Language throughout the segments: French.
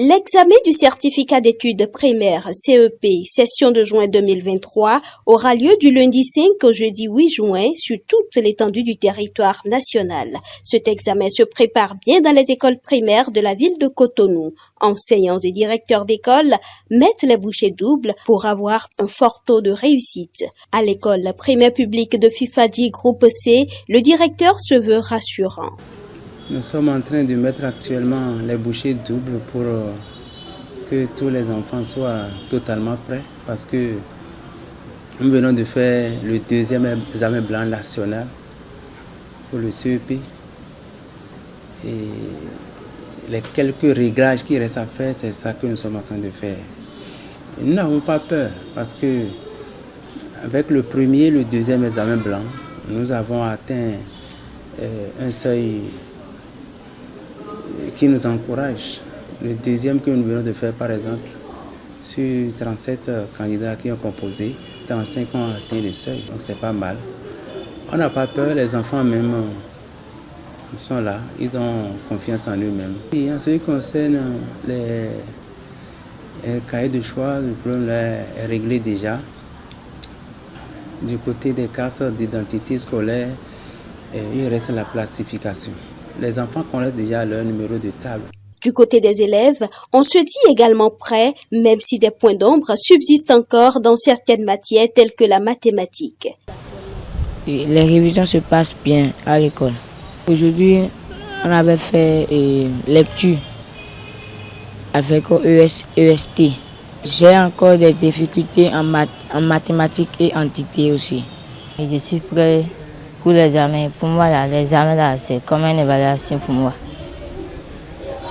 L'examen du certificat d'études primaires CEP session de juin 2023 aura lieu du lundi 5 au jeudi 8 juin sur toute l'étendue du territoire national. Cet examen se prépare bien dans les écoles primaires de la ville de Cotonou. Enseignants et directeurs d'école mettent les bouchées doubles pour avoir un fort taux de réussite. À l'école primaire publique de Fifadi groupe C, le directeur se veut rassurant. Nous sommes en train de mettre actuellement les bouchées doubles pour que tous les enfants soient totalement prêts parce que nous venons de faire le deuxième examen blanc national pour le CEP et les quelques réglages qui restent à faire, c'est ça que nous sommes en train de faire. Et nous n'avons pas peur parce que avec le premier et le deuxième examen blanc, nous avons atteint un seuil qui nous encourage. Le deuxième que nous venons de faire, par exemple, sur 37 candidats qui ont composé, 35 ont atteint le seuil, donc c'est pas mal. On n'a pas peur, les enfants même sont là, ils ont confiance en eux-mêmes. Et en ce qui concerne les cahiers de choix, le problème est réglé déjà. Du côté des cartes d'identité scolaire, il reste la plastification. Les enfants connaissent déjà leur numéro de table. Du côté des élèves, on se dit également prêt, même si des points d'ombre subsistent encore dans certaines matières telles que la mathématique. Les révisions se passent bien à l'école. Aujourd'hui, on avait fait lecture avec EST. J'ai encore des difficultés en mathématiques et en dictée aussi. Je suis prêt pour l'examen. Pour moi, l'examen, c'est comme une évaluation pour moi.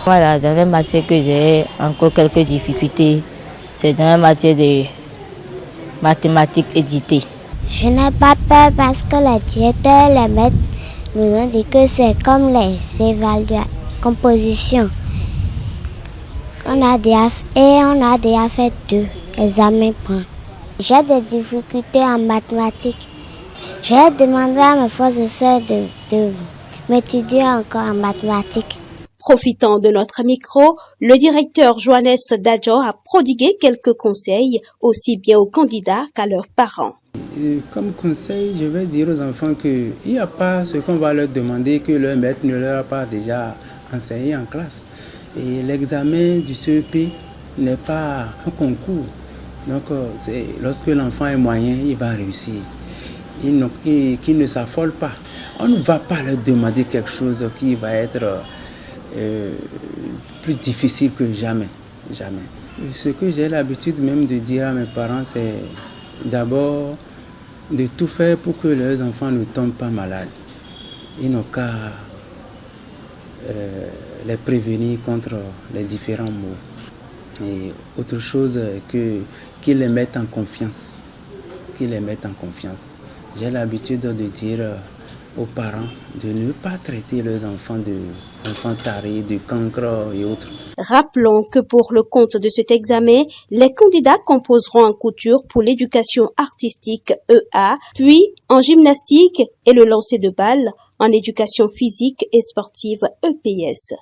Voilà, dans la matière que j'ai encore quelques difficultés, c'est dans la matière de mathématiques et dictée. Je n'ai pas peur parce que les directeurs, les maîtres nous ont dit que c'est comme les compositions. On a déjà fait 2 examens. J'ai des difficultés en mathématiques. J'ai demandé à mes frères et sœurs de m'étudier encore en mathématiques. Profitant de notre micro, le directeur Johannes Dadjo a prodigué quelques conseils, aussi bien aux candidats qu'à leurs parents. Comme conseil, je vais dire aux enfants qu'il n'y a pas ce qu'on va leur demander que leur maître ne leur a pas déjà enseigné en classe. Et l'examen du CEP n'est pas un concours. Donc, lorsque l'enfant est moyen, il va réussir. Qu'il ne s'affole pas. On ne va pas leur demander quelque chose qui va être plus difficile que jamais. Jamais. Ce que j'ai l'habitude même de dire à mes parents, c'est d'abord de tout faire pour que leurs enfants ne tombent pas malades. Ils n'ont qu'à les prévenir contre les différents maux. Et autre chose, qu'ils les mettent en confiance. Qu'ils les mettent en confiance. J'ai l'habitude de dire aux parents de ne pas traiter leurs enfants d'enfants tarés, de cancres et autres. Rappelons que pour le compte de cet examen, les candidats composeront en couture pour l'éducation artistique EA, puis en gymnastique et le lancer de balle, en éducation physique et sportive EPS.